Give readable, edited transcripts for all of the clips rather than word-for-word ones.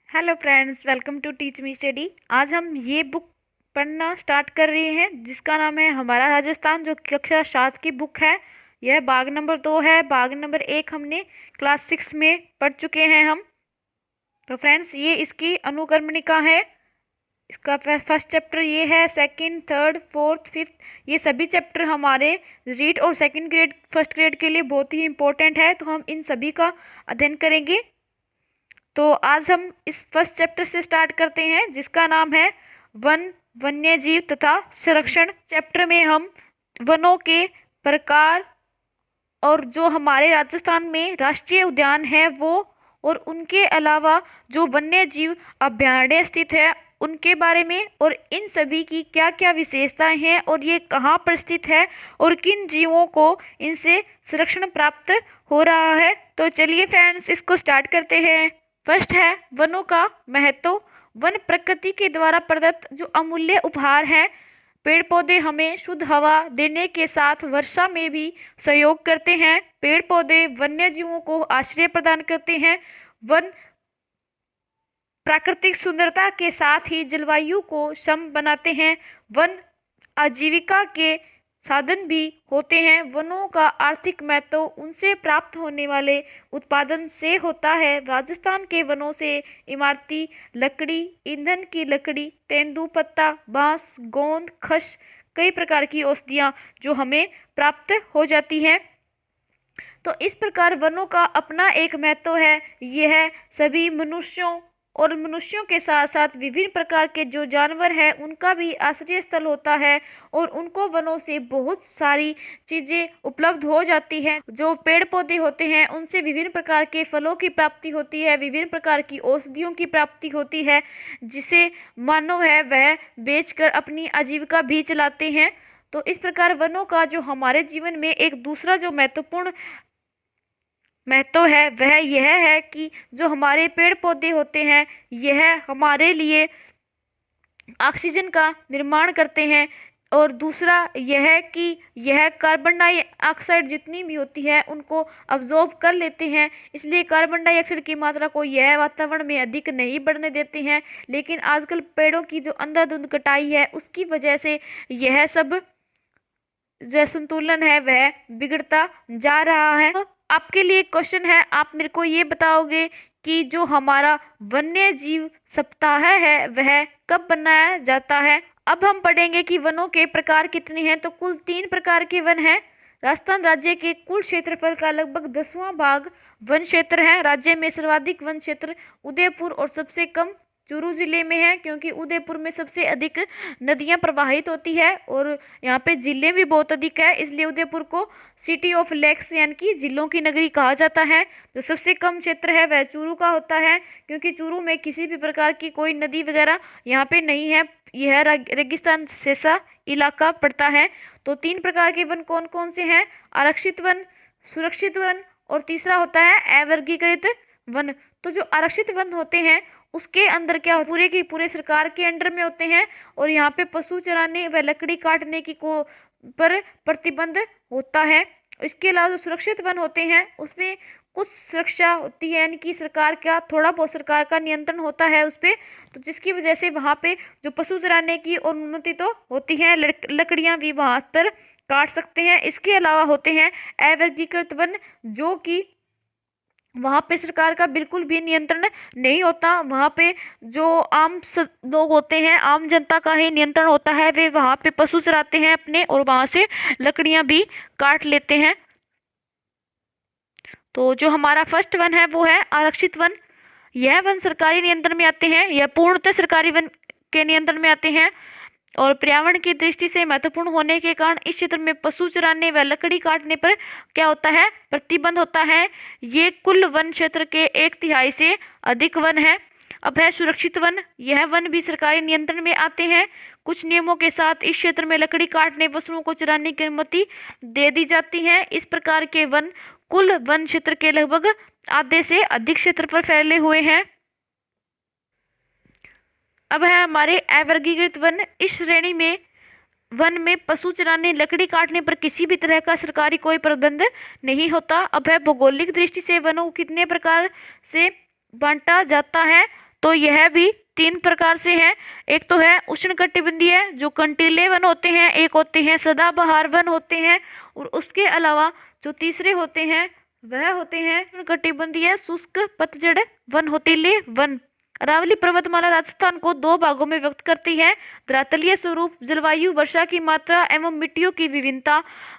Hello friends, welcome to Teach Me Study. आज हम ये बुक पढ़ना स्टार्ट कर रहे हैं जिसका नाम है हमारा राजस्थान, जो कक्षा 7 की बुक है। यह भाग नंबर 2 है। भाग नंबर 1 हमने क्लास 6 में पढ़ चुके हैं हम। तो फ्रेंड्स, ये इसकी अनुक्रमणिका है। इसका फर्स्ट चैप्टर ये है। सेकंड, थर्ड, फोर्थ, फिफ्थ, ये सभी चैप्टर हमारे रीड और सेकंड ग्रेड फर्स्ट ग्रेड के लिए बहुत ही इंपॉर्टेंट है, तो हम इन सभी का अध्ययन करेंगे। तो आज हम इस फर्स्ट चैप्टर से स्टार्ट करते हैं जिसका नाम है वन, वन्य जीव तथा संरक्षण। चैप्टर में हम वनों के प्रकार और जो हमारे राजस्थान में राष्ट्रीय उद्यान है वो, और उनके अलावा जो वन्य जीव अभयारण्य स्थित है उनके बारे में, और इन सभी की क्या क्या विशेषताएं हैं और ये कहाँ पर स्थित है और किन जीवों को इनसे संरक्षण प्राप्त हो रहा है। तो चलिए फ्रेंड्स, इसको स्टार्ट करते हैं। फर्स्ट है वनों का महत्व। वन प्रकृति के द्वारा प्रदत्त जो अमूल्य उपहार है। पेड़ पौधे हमें शुद्ध हवा देने के साथ वर्षा में भी सहयोग करते हैं। पेड़ पौधे वन्य जीवों को आश्रय प्रदान करते हैं। वन प्राकृतिक सुंदरता के साथ ही जलवायु को सम बनाते हैं। वन आजीविका के साधन भी होते हैं। वनों का आर्थिक महत्व उनसे प्राप्त होने वाले उत्पादन से होता है। राजस्थान के वनों से इमारती लकड़ी, ईंधन की लकड़ी, तेंदुपत्ता, बांस, गोंद, खस, कई प्रकार की औषधियाँ जो हमें प्राप्त हो जाती हैं। तो इस प्रकार वनों का अपना एक महत्व है। यह सभी मनुष्यों और मनुष्यों के साथ साथ विभिन्न प्रकार के जो जानवर हैं उनका भी आश्रय स्थल होता है, और उनको वनों से बहुत सारी चीज़ें उपलब्ध हो जाती हैं। जो पेड़ पौधे होते हैं उनसे विभिन्न प्रकार के फलों की प्राप्ति होती है, विभिन्न प्रकार की औषधियों की प्राप्ति होती है, जिसे मानव है वह बेचकर अपनी आजीविका भी चलाते हैं। तो इस प्रकार वनों का जो हमारे जीवन में एक दूसरा जो महत्वपूर्ण महत्व है वह यह है कि जो हमारे पेड़ पौधे होते हैं यह हमारे लिए ऑक्सीजन का निर्माण करते हैं, और दूसरा यह है कि यह कार्बन डाइऑक्साइड जितनी भी होती है उनको अब्जॉर्ब कर लेते हैं। इसलिए कार्बन डाइऑक्साइड की मात्रा को यह वातावरण में अधिक नहीं बढ़ने देते हैं। लेकिन आजकल पेड़ों की जो अंधाधुंध कटाई है उसकी वजह से यह सब जो संतुलन है वह बिगड़ता जा रहा है। तो आपके लिए क्वेश्चन है, आप मेरे को ये बताओगे कि जो हमारा वन्य जीव सप्ताह है वह कब मनाया जाता है। अब हम पढ़ेंगे कि वनों के प्रकार कितने हैं। तो कुल 3 प्रकार के वन हैं। राजस्थान राज्य के कुल क्षेत्रफल का लगभग 10वां भाग वन क्षेत्र है। राज्य में सर्वाधिक वन क्षेत्र उदयपुर और सबसे कम चूरू जिले में है, क्योंकि उदयपुर में सबसे अधिक नदियां प्रवाहित होती है और यहाँ पे जिले भी बहुत अधिक है, इसलिए उदयपुर को सिटी ऑफ लेक्स यानी कि जिलों की नगरी कहा जाता है। जो सबसे कम क्षेत्र है वह चूरू का होता है, क्योंकि चूरू में किसी भी प्रकार की कोई नदी वगैरह यहाँ पे नहीं है। यह रेगिस्तान जैसा इलाका पड़ता है। तो 3 प्रकार के वन कौन कौन से हैं? आरक्षित वन, सुरक्षित वन, और तीसरा होता है अवर्गीकृत वन। तो जो आरक्षित वन होते हैं उसके अंदर क्या पूरे के पूरे सरकार के अंडर में होते हैं, और यहाँ पे पशु चराने व लकड़ी काटने की को पर प्रतिबंध होता है। इसके अलावा जो सुरक्षित वन होते हैं उसमें कुछ सुरक्षा होती है, यानी कि सरकार का थोड़ा बहुत सरकार का नियंत्रण होता है उस पर, तो जिसकी वजह से वहाँ पे जो पशु चराने की अनुमति तो होती है, लकड़ियाँ भी वहाँ पर काट सकते हैं। इसके अलावा होते हैं अवर्गीकृत वन, जो कि वहाँ पे सरकार का बिल्कुल भी नियंत्रण नहीं होता। वहाँ पे जो आम लोग होते हैं, आम जनता का ही नियंत्रण होता है। वे वहाँ पे पशु चराते हैं अपने, और वहाँ से लकड़ियाँ भी काट लेते हैं। तो जो हमारा फर्स्ट वन है वो है आरक्षित वन। यह वन सरकारी नियंत्रण में आते हैं, यह पूर्णतः सरकारी वन के नियंत्रण में आते हैं, और पर्यावरण की दृष्टि से महत्वपूर्ण होने के कारण इस क्षेत्र में पशु चराने व लकड़ी काटने पर क्या होता है? प्रतिबंध होता है। ये कुल वन क्षेत्र के 1/3 से अधिक वन है। अब है सुरक्षित वन। यह वन भी सरकारी नियंत्रण में आते हैं। कुछ नियमों के साथ इस क्षेत्र में लकड़ी काटने पशुओं को चराने की अनुमति दे दी जाती है। इस प्रकार के वन कुल वन क्षेत्र के लगभग आधे से अधिक क्षेत्र पर फैले हुए हैं। अब है हमारे अवर्गीकृत वन। इस श्रेणी में वन में पशु चराने लकड़ी काटने पर किसी भी तरह का सरकारी कोई प्रतिबंध नहीं होता। अब है भौगोलिक दृष्टि से वनों को कितने प्रकार से बांटा जाता है। तो यह भी 3 प्रकार से है। एक तो है उष्णकटिबंधीय जो कंटीले वन होते हैं, एक होते हैं सदाबहार वन होते हैं, और उसके अलावा जो तीसरे होते हैं वह होते हैं उष्णकटिबंधीय शुष्क पतझड़ वन होतीले वन। अरावली पर्वतमाला राजस्थान को 2 भागों में व्यक्त करती है। धरातलीय स्वरूप, जलवायु, वर्षा की मात्रा एवं मिट्टियों की विभिन्नता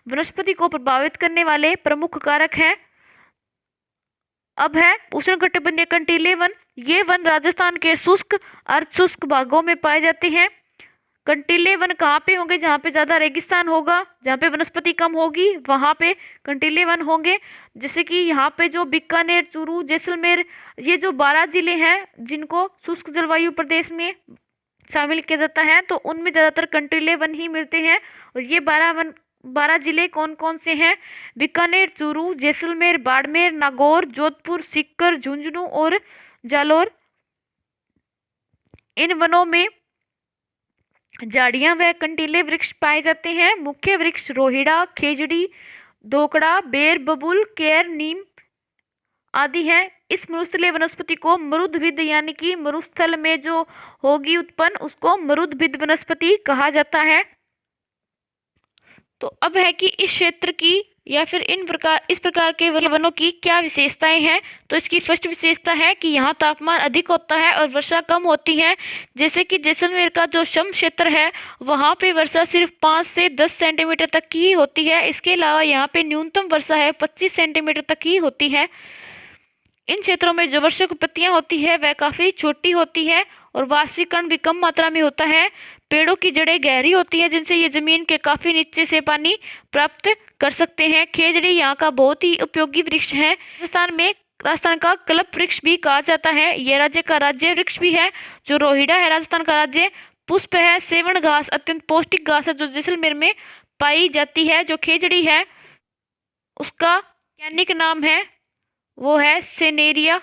वनस्पति को प्रभावित करने वाले प्रमुख कारक हैं। अब है उष्णकटिबंधीय कंटीले वन। ये वन राजस्थान के शुष्क अर्धशुष्क भागों में पाए जाते हैं। कंटीले वन कहाँ पे होंगे? जहाँ पे ज़्यादा रेगिस्तान होगा, जहाँ पे वनस्पति कम होगी, वहाँ पे कंटीले वन होंगे। जैसे कि यहाँ पे जो बीकानेर, चूरू, जैसलमेर, ये जो 12 जिले हैं जिनको शुष्क जलवायु प्रदेश में शामिल किया जाता है, तो उनमें ज़्यादातर कंटीले वन ही मिलते हैं। और ये 12 जिले कौन कौन से हैं? बीकानेर, चूरू, जैसलमेर, बाड़मेर, नागौर, जोधपुर, सीकर, झुंझुनू और जालौर। इन वनों में झाड़ियां व कंटीले वृक्ष पाए जाते हैं। मुख्य वृक्ष रोहिड़ा, खेजड़ी, धोकड़ा, बेर, बबूल, केर, नीम आदि हैं। इस मरुस्थलीय वनस्पति को मरुद्भिद यानी कि मरुस्थल में जो होगी उत्पन्न उसको मरुद्भिद वनस्पति कहा जाता है। तो अब है कि इस क्षेत्र की या फिर इस प्रकार के वनों की क्या विशेषताएं हैं। तो इसकी फर्स्ट विशेषता है कि यहाँ तापमान अधिक होता है और वर्षा कम होती है। जैसे कि जैसलमेर का जो सम क्षेत्र है वहाँ पे वर्षा सिर्फ 5 से 10 सेंटीमीटर तक की ही होती है। इसके अलावा यहाँ पे न्यूनतम वर्षा है 25 सेंटीमीटर तक ही होती है। इन क्षेत्रों में जो वर्षा की पत्तियाँ होती है वह काफ़ी छोटी होती है और वाष्पीकरण भी कम मात्रा में होता है। पेड़ों की जड़ें गहरी होती है जिनसे ये जमीन के काफ़ी नीचे से प्राप्त कर सकते हैं। खेजड़ी यहाँ का बहुत ही उपयोगी वृक्ष है। राजस्थान का कल्प वृक्ष भी कहा जाता है। यह राज्य का राज्य वृक्ष भी है। जो रोहिड़ा है राजस्थान का राज्य पुष्प है। सेवण घास अत्यंत पौष्टिक घास है जो जैसलमेर में पाई जाती है। जो खेजड़ी है उसका वैज्ञानिक नाम है वो है सेनेरिया।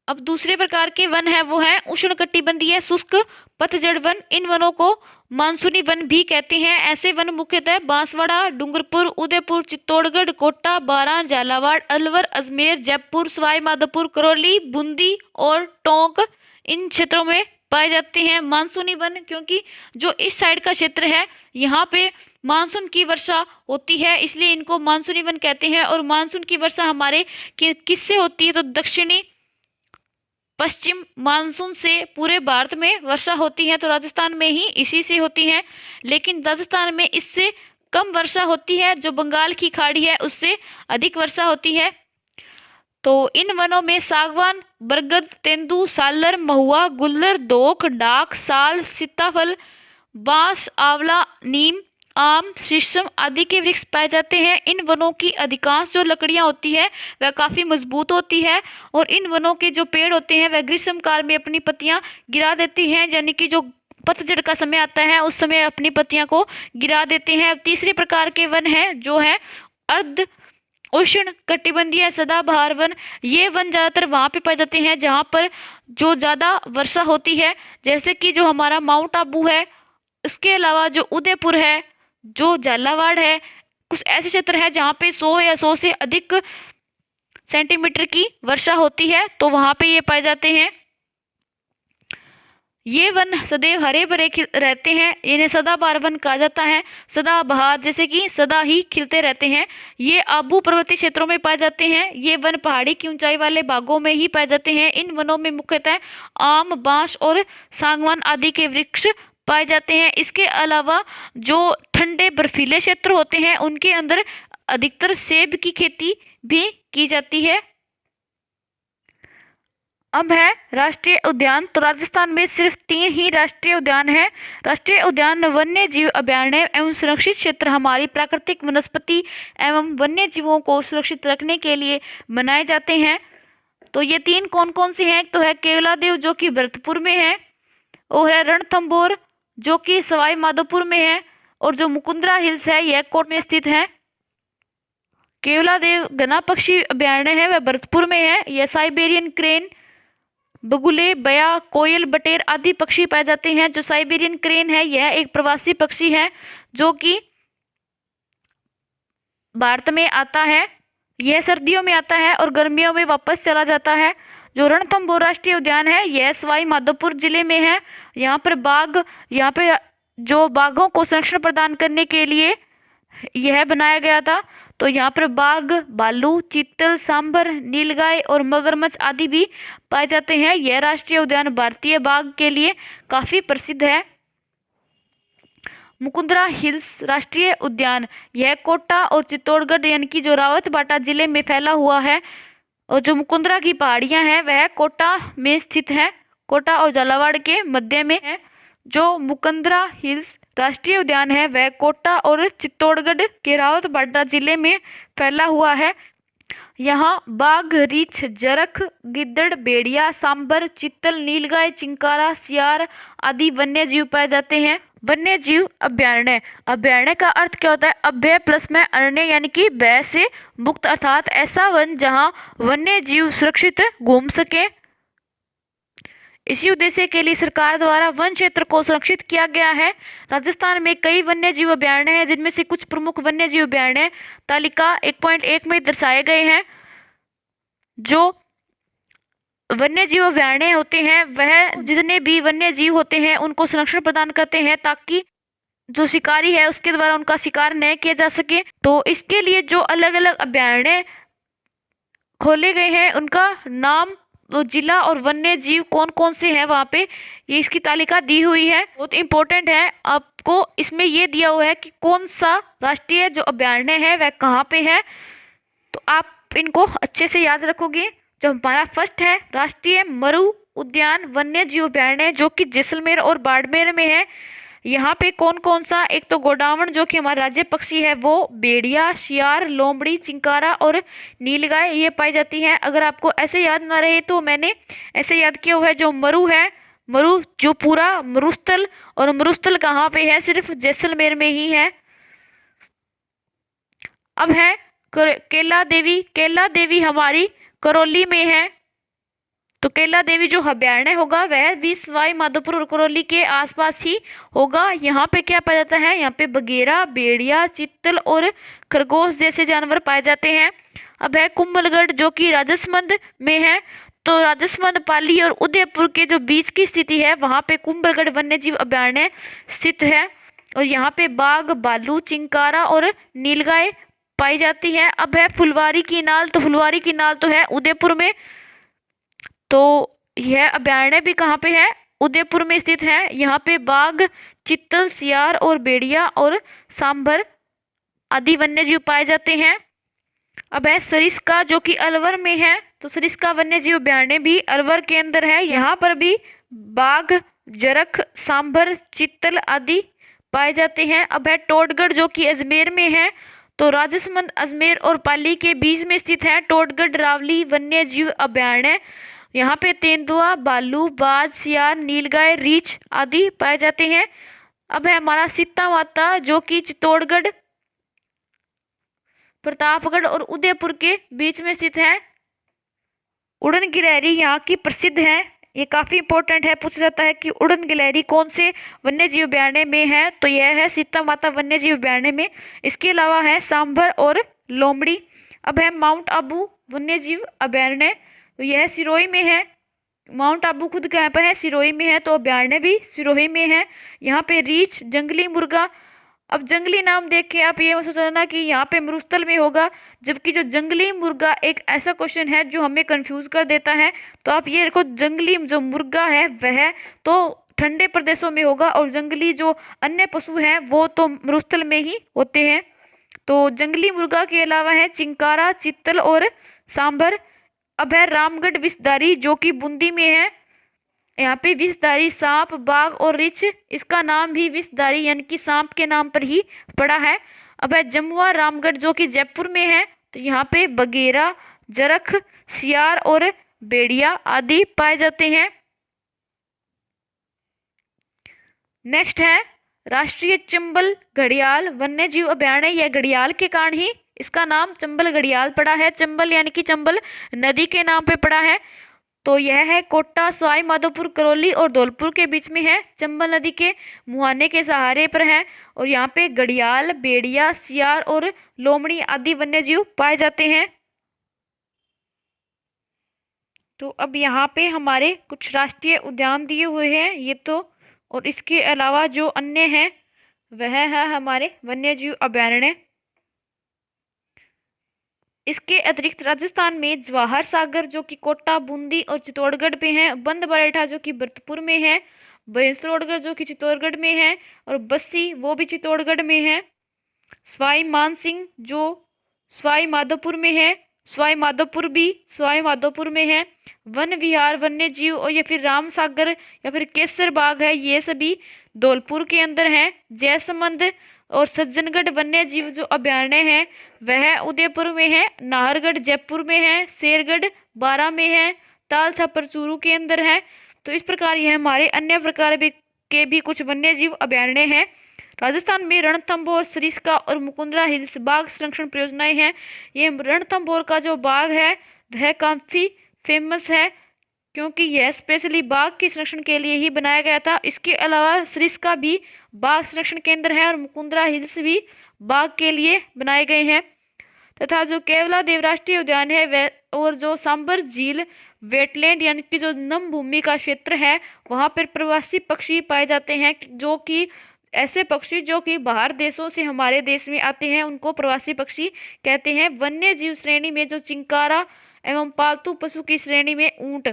अब दूसरे प्रकार के वन है वो है उष्णकटिबंधीय शुष्क पतझड़ वन। इन वनों को मानसूनी वन भी कहते हैं। ऐसे वन मुख्यतः बांसवाड़ा, डूंगरपुर, उदयपुर, चित्तौड़गढ़, कोटा, बारां, झालावाड़, अलवर, अजमेर, जयपुर, सवाई माधोपुर, करौली, बूंदी और टोंक इन क्षेत्रों में पाए जाते हैं। मानसूनी वन क्योंकि जो इस साइड का क्षेत्र है यहाँ पे मानसून की वर्षा होती है इसलिए इनको मानसूनी वन कहते हैं। और मानसून की वर्षा हमारे किससे होती है? तो दक्षिणी पश्चिम मानसून से पूरे भारत में वर्षा होती है, तो राजस्थान में ही इसी से होती है। लेकिन राजस्थान में इससे कम वर्षा होती है। जो बंगाल की खाड़ी है उससे अधिक वर्षा होती है। तो इन वनों में सागवान, बरगद, तेंदू, सालर, महुआ, गुल्लर, दोख, डाक, साल, सीताफल, बांस, आंवला, नीम, आम, शीशम आदि के वृक्ष पाए जाते हैं। इन वनों की अधिकांश जो लकड़ियां होती है वह काफ़ी मजबूत होती है और इन वनों के जो पेड़ होते हैं वह ग्रीष्म काल में अपनी पत्तियां गिरा देती हैं, यानी कि जो पतझड़ का समय आता है उस समय अपनी पत्तियां को गिरा देते हैं। अब तीसरे प्रकार के वन है जो है अर्ध उष्ण कटिबंधीय सदाबहार वन। ये वन ज़्यादातर वहाँ पे पाए जाते हैं जहाँ पर जो ज़्यादा वर्षा होती है, जैसे कि जो हमारा माउंट आबू है, इसके अलावा जो उदयपुर है, जो झालावाड़ है, कुछ ऐसे क्षेत्र है जहाँ पे 100 या 100 से अधिक सेंटीमीटर की वर्षा होती है, तो वहाँ पे ये पाए जाते हैं। ये वन सदैव हरे भरे रहते हैं, इन्हें सदाबहार वन कहा जाता है। सदाबहार जैसे कि सदा ही खिलते रहते हैं। ये आबू पर्वतीय क्षेत्रों में पाए जाते हैं। ये वन पहाड़ी की ऊंचाई वाले भागों में ही पाए जाते हैं। इन वनों में मुख्यतः आम, बांस और सागवान आदि के वृक्ष पाए जाते हैं। इसके अलावा जो ठंडे बर्फीले क्षेत्र होते हैं उनके अंदर अधिकतर सेब की खेती भी की जाती है। अब है राष्ट्रीय उद्यान। तो राजस्थान में सिर्फ 3 ही राष्ट्रीय उद्यान है। राष्ट्रीय उद्यान वन्य जीव अभयारण्य एवं सुरक्षित क्षेत्र हमारी प्राकृतिक वनस्पति एवं वन्य जीवों को सुरक्षित रखने के लिए बनाए जाते हैं। तो ये 3 कौन कौन से हैं? तो है केवलादेव जो कि भरतपुर में है, और है रणथंभौर जो कि सवाई माधोपुर में है, और जो मुकुंदरा हिल्स है यह कोट में स्थित है। केवलादेव घना पक्षी अभयारण्य है वह भरतपुर में है। यह साइबेरियन क्रेन, बगुले, बया, कोयल, बटेर आदि पक्षी पाए जाते हैं। जो साइबेरियन क्रेन है यह एक प्रवासी पक्षी है जो कि भारत में आता है यह सर्दियों में आता है और गर्मियों में वापस चला जाता है। जो रणथंभौर राष्ट्रीय उद्यान है यह सवाई माधोपुर जिले में है। यहाँ पे जो बाघों को संरक्षण प्रदान करने के लिए यह बनाया गया था। तो यहाँ पर बाघ, भालू, चीतल, सांभर, नीलगाय और मगरमच्छ आदि भी पाए जाते हैं। यह राष्ट्रीय उद्यान भारतीय बाघ के लिए काफी प्रसिद्ध है। मुकुंदरा हिल्स राष्ट्रीय उद्यान, यह कोटा और चित्तौड़गढ़ यानी कि जो रावतबाटा जिले में फैला हुआ है। और जो मुकुंदरा की पहाड़ियां हैं वह कोटा में स्थित है, कोटा और झालावाड़ के मध्य में है। जो मुकुंदरा हिल्स राष्ट्रीय उद्यान है वह कोटा और चित्तौड़गढ़ के रावतबाड़ा जिले में फैला हुआ है। यहाँ बाघ, रीछ, जरख, गिद्धड़, भेड़िया, सांभर, चीतल, नीलगाय, चिंकारा, सियार आदि वन्य जीव पाए जाते हैं। वन्य जीव अभयारण्य, अभयारण्य का अर्थ क्या होता है? अभय प्लस में अरण्य यानी कि भय से मुक्त, अर्थात ऐसा वन जहाँ वन्य जीव सुरक्षित घूम सके। इसी उद्देश्य के लिए सरकार द्वारा वन क्षेत्र को संरक्षित किया गया है। राजस्थान में कई वन्य जीव अभयारण्य हैं, जिनमें से कुछ प्रमुख वन्य जीव अभयारण्य तालिका 1.1 में दर्शाए गए हैं। जो वन्य जीव अभयारण्य होते हैं वह जितने भी वन्य जीव होते हैं उनको संरक्षण प्रदान करते हैं ताकि जो शिकारी है उसके द्वारा उनका शिकार न किया जा सके। तो इसके लिए जो अलग अलग अभयारण्य खोले गए हैं उनका नाम, वो जिला और वन्य जीव कौन कौन से हैं वहाँ पे, ये इसकी तालिका दी हुई है। बहुत इंपॉर्टेंट है, आपको इसमें ये दिया हुआ है कि कौन सा राष्ट्रीय जो अभयारण्य है वह कहाँ पे है। तो आप इनको अच्छे से याद रखोगे। जो हमारा फर्स्ट है राष्ट्रीय मरु उद्यान वन्य जीव अभयारण्य, जो कि जैसलमेर और बाड़मेर में है। यहाँ पे कौन कौन सा, एक तो गोडावण जो कि हमारा राज्य पक्षी है वो भेड़िया, शियार, लोमड़ी, चिंकारा और नीलगाय ये पाई जाती हैं। अगर आपको ऐसे याद ना रहे तो मैंने ऐसे याद किया हुआ है। जो मरु है, मरु जो पूरा मरुस्थल, और मरुस्थल कहाँ पे है? सिर्फ जैसलमेर में ही है। अब है केला देवी, केला देवी हमारी करौली में है। तो केला देवी जो अभयारण्य होगा वह भी सवाई माधोपुर और करौली के आसपास ही होगा। यहाँ पे क्या पाया जाता है? यहाँ पे बगेरा, भेड़िया, चीतल और खरगोश जैसे जानवर पाए जाते हैं। अब है कुंभलगढ़ जो कि राजसमंद में है। तो राजसमंद, पाली और उदयपुर के जो बीच की स्थिति है वहाँ पे कुंभलगढ़ वन्य जीव अभयारण्य स्थित है। और यहाँ पे बाघ, भालू, चिंकारा और नीलगाय पाई जाती है। अब है फुलवारी की नाल, तो फुलवारी की नाल तो है उदयपुर में। तो यह अभयारण्य भी कहाँ पे है? उदयपुर में स्थित है। यहाँ पे बाघ, चित्तल, सियार और भेड़िया और सांभर आदि वन्य जीव पाए जाते हैं। अब है सरिस्का जो कि अलवर में है। तो सरिस्का वन्य जीव अभयारण्य भी अलवर के अंदर है। यहाँ पर भी बाघ, जरख, सांभर, चित्तल आदि पाए जाते हैं। अब है टोडगढ़ जो कि अजमेर में है। तो राजसमंद, अजमेर और पाली के बीच में स्थित है टोडगढ़ रावली वन्य जीव अभयारण्य। यहाँ पे तेंदुआ, भालू, बाज, सियार, नीलगाय, रीछ आदि पाए जाते हैं। अब है हमारा सीता माता जो कि चित्तौड़गढ़, प्रतापगढ़ और उदयपुर के बीच में स्थित है। उड़न गिलहरी यहाँ की प्रसिद्ध है। ये काफ़ी इंपॉर्टेंट है, पूछा जाता है कि उड़न गिलहरी कौन से वन्य जीव अभयारण्य में है? तो यह है सीता माता वन्य जीव अभयारण्य में। इसके अलावा है सांभर और लोमड़ी। अब है माउंट आबू वन्य जीव अभयारण्य, तो यह सिरोही में है। माउंट आबू खुद कहाँ पर है? सिरोही में है। तो अभयारण्य भी सिरोही में है। यहाँ पे रीछ, जंगली मुर्गा। अब जंगली नाम देख के आप ये मत सोचना कि यहाँ पे मरुस्थल में होगा, जबकि जो जंगली मुर्गा एक ऐसा क्वेश्चन है जो हमें कंफ्यूज कर देता है। तो आप ये देखो, जंगली जो मुर्गा है वह तो ठंडे प्रदेशों में होगा और जंगली जो अन्य पशु हैं वो तो मरुस्थल में ही होते हैं। तो जंगली मुर्गा के अलावा है चिंकारा, चित्तल और सांभर। अब है रामगढ़ विषधारी जो कि बूंदी में है। यहाँ पे विषधारी सांप, बाघ और रीछ, इसका नाम भी विषधारी यानी कि सांप के नाम पर ही पड़ा है। अब है जमुआ रामगढ़ जो कि जयपुर में है। तो यहाँ पे बगेरा, जरख, सियार और भेड़िया आदि पाए जाते हैं। नेक्स्ट है राष्ट्रीय चंबल घड़ियाल वन्य जीव अभयारण्य। यह घड़ियाल के कारण ही इसका नाम चंबल घड़ियाल पड़ा है। चंबल यानी कि चंबल नदी के नाम पे पड़ा है। तो यह है कोटा, सवाई माधोपुर, करौली और धौलपुर के बीच में है। चंबल नदी के मुहाने के सहारे पर है। और यहाँ पे घड़ियाल, भेड़िया, सियार और लोमड़ी आदि वन्य जीव पाए जाते हैं। तो अब यहाँ पे हमारे कुछ राष्ट्रीय उद्यान दिए हुए हैं ये तो, और इसके अलावा जो अन्य हैं वह है हमारे वन्यजीव अभयारण्य। इसके अतिरिक्त राजस्थान में जवाहर सागर जो कि कोटा, बूंदी और चित्तौड़गढ़ में है, बंद बरेठा जो कि भरतपुर में है, भैंसरोडगढ़ जो कि चित्तौड़गढ़ में है, और बस्सी वो भी चित्तौड़गढ़ में है, सवाई मानसिंह जो सवाई माधोपुर में है, सवाई माधोपुर भी सवाई माधोपुर में है, वन विहार वन्य जीव और या फिर राम सागर या फिर केसर बाग है, ये सभी धौलपुर के अंदर है। जयसमंद और सज्जनगढ़ वन्य जीव जो अभयारण्य है वह उदयपुर में है, नाहरगढ़ जयपुर में है, शेरगढ़ बारां में है, ताल छापर चूरू के अंदर है। तो इस प्रकार यह हमारे अन्य प्रकार के भी कुछ वन्य जीव अभयारण्य हैं। राजस्थान में रणथंभौर, सरिस्का और मुकुंदरा हिल्स बाघ संरक्षण परियोजनाएं हैं। ये रणथंभौर का जो बाघ है वह काफ़ी फेमस है क्योंकि यह स्पेशली बाघ के संरक्षण के लिए ही बनाया गया था। इसके अलावा सरिस्का भी बाघ संरक्षण केंद्र है और मुकुंदरा हिल्स भी बाघ के लिए बनाए गए हैं। तथा जो केवला देव राष्ट्रीय उद्यान है वह और जो सांबर झील वेटलैंड यानी कि जो नम भूमि का क्षेत्र है वहाँ पर प्रवासी पक्षी पाए जाते हैं, जो कि ऐसे पक्षी जो कि बाहर देशों से हमारे देश में आते हैं उनको प्रवासी पक्षी कहते हैं। वन्य जीव श्रेणी में जो चिंकारा एवं पालतू पशु की श्रेणी में ऊंट,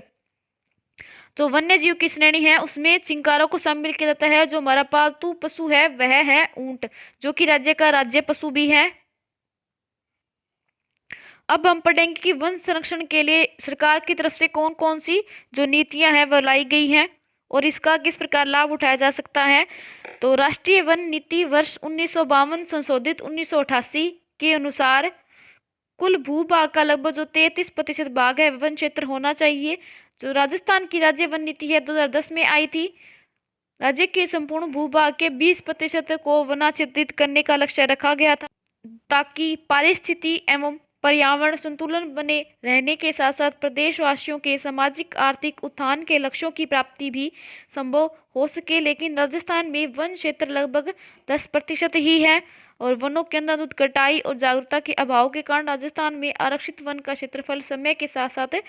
जो वन्य जीव की श्रेणी है उसमें चिंकारों को शामिल किया जाता है। जो हमारा पालतू पशु है वह है ऊंट, जो कि राज्य का राज्य पशु भी है। अब हम पढ़ेंगे कि वन संरक्षण के लिए सरकार की तरफ से कौन कौन सी जो नीतियां हैं वह लाई गई हैं और इसका किस प्रकार लाभ उठाया जा सकता है। तो राष्ट्रीय वन नीति वर्ष 1952 संशोधित 1988 के अनुसार कुल भूभाग का लगभग जो 33% भाग है वन क्षेत्र होना चाहिए। जो राजस्थान की राज्य वन नीति है 2010 में आई थी। राज्य के संपूर्ण भूभाग के 20% को वनाच्छादित करने का लक्ष्य रखा गया था ताकि पारिस्थितिकी एवं पर्यावरण संतुलन बने रहने के साथ साथ प्रदेशवासियों के सामाजिक आर्थिक उत्थान के लक्ष्यों की प्राप्ति भी संभव हो सके। लेकिन राजस्थान में वन क्षेत्र लगभग 10% ही है और वनों के अंदर कटाई और जागरूकता के अभाव के कारण राजस्थान में आरक्षित वन का क्षेत्रफल समय के साथ साथ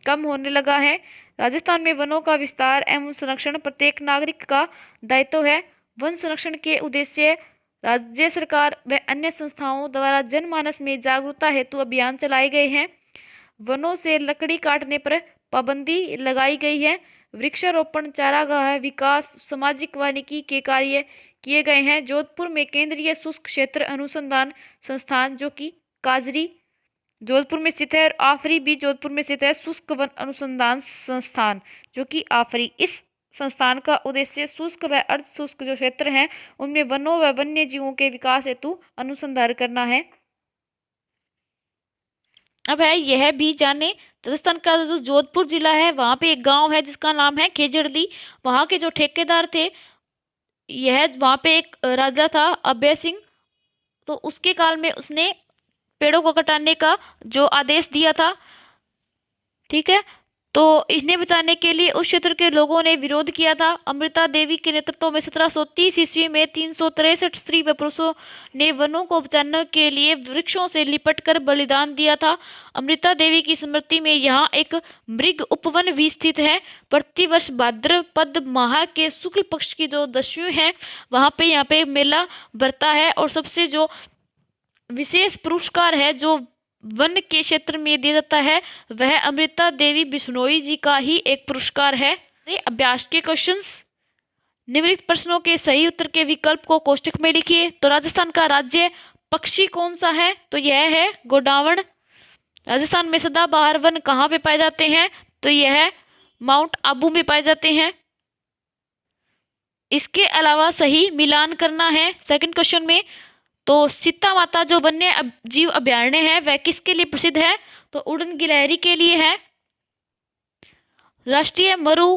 कम होने लगा है। राजस्थान में वनों का विस्तार एवं संरक्षण प्रत्येक नागरिक का दायित्व है। वन संरक्षण के उद्देश्य राज्य सरकार व अन्य संस्थाओं द्वारा जनमानस में जागरूकता हेतु अभियान चलाए गए हैं। वनों से लकड़ी काटने पर पाबंदी लगाई गई है। वृक्षारोपण, चारागाह विकास, सामाजिक वानिकी के कार्य किए गए हैं। जोधपुर में केंद्रीय शुष्क क्षेत्र अनुसंधान संस्थान जो कि काजरी जोधपुर में स्थित है और आफरी भी जोधपुर में स्थित है। शुष्क वन अनुसंधान संस्थान जो कि आफरी, इस संस्थान का उद्देश्य शुष्क व अर्ध शुष्क जो क्षेत्र हैं उनमें वनों व वन्य जीवों के विकास हेतु अनुसंधान करना है। अब है यह भी जाने राजस्थान का जो जोधपुर जिला है वहाँ पे एक गांव है जिसका नाम है खेजड़ली। वहाँ के जो ठेकेदार थे यह वहाँ पे एक राजा था अभय सिंह, तो उसके काल में उसने पेड़ों को कटाने का जो आदेश दिया था। ठीक है, तो इन्हें बचाने के लिए उस क्षेत्र के लोगों ने विरोध किया था। अमृता देवी के नेतृत्व में 1730 ईस्वी में 363 स्त्री व पुरुषों ने वनों को बचाने के लिए वृक्षों से लिपटकर बलिदान दिया था। अमृता देवी की स्मृति में यहाँ एक मृग उपवन भी स्थित है। प्रतिवर्ष भाद्रपद माह के शुक्ल पक्ष की जो दशमी है वहाँ पे यहाँ पे मेला भरता है और सबसे जो विशेष पुरस्कार है जो वन के क्षेत्र में दिया जाता है वह अमृता देवी बिश्नोई जी का ही एक पुरस्कार है। अभ्यास के क्वेश्चंस, निम्नलिखित प्रश्नों के सही उत्तर के विकल्प को कोष्टक में लिखिए। तो राजस्थान का राज्य पक्षी कौन सा है? तो यह है गोडावण। राजस्थान में सदाबहार वन कहाँ पे पाए जाते हैं? तो यह माउंट आबू में पाए जाते हैं। इसके अलावा सही मिलान करना है सेकंड क्वेश्चन में। तो सीता माता जो वन्य जीव अभयारण्य है वह किसके लिए प्रसिद्ध है? तो उड़न गिलहरी के लिए है। राष्ट्रीय मरु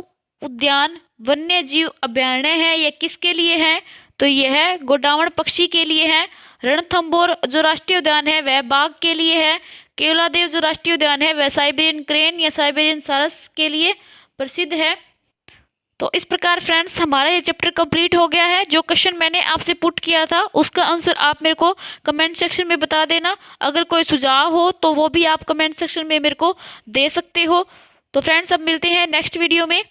उद्यान वन्य जीव अभयारण्य है, यह किसके लिए है? तो यह गोडावण पक्षी के लिए है। रणथंभौर जो राष्ट्रीय उद्यान है वह बाघ के लिए है। केवलादेव जो राष्ट्रीय उद्यान है वह साइबेरियन क्रेन या साइबेरियन सारस के लिए प्रसिद्ध है। तो इस प्रकार फ्रेंड्स हमारा ये चैप्टर कंप्लीट हो गया है। जो क्वेश्चन मैंने आपसे पुट किया था उसका आंसर आप मेरे को कमेंट सेक्शन में बता देना। अगर कोई सुझाव हो तो वो भी आप कमेंट सेक्शन में मेरे को दे सकते हो। तो फ्रेंड्स अब मिलते हैं नेक्स्ट वीडियो में।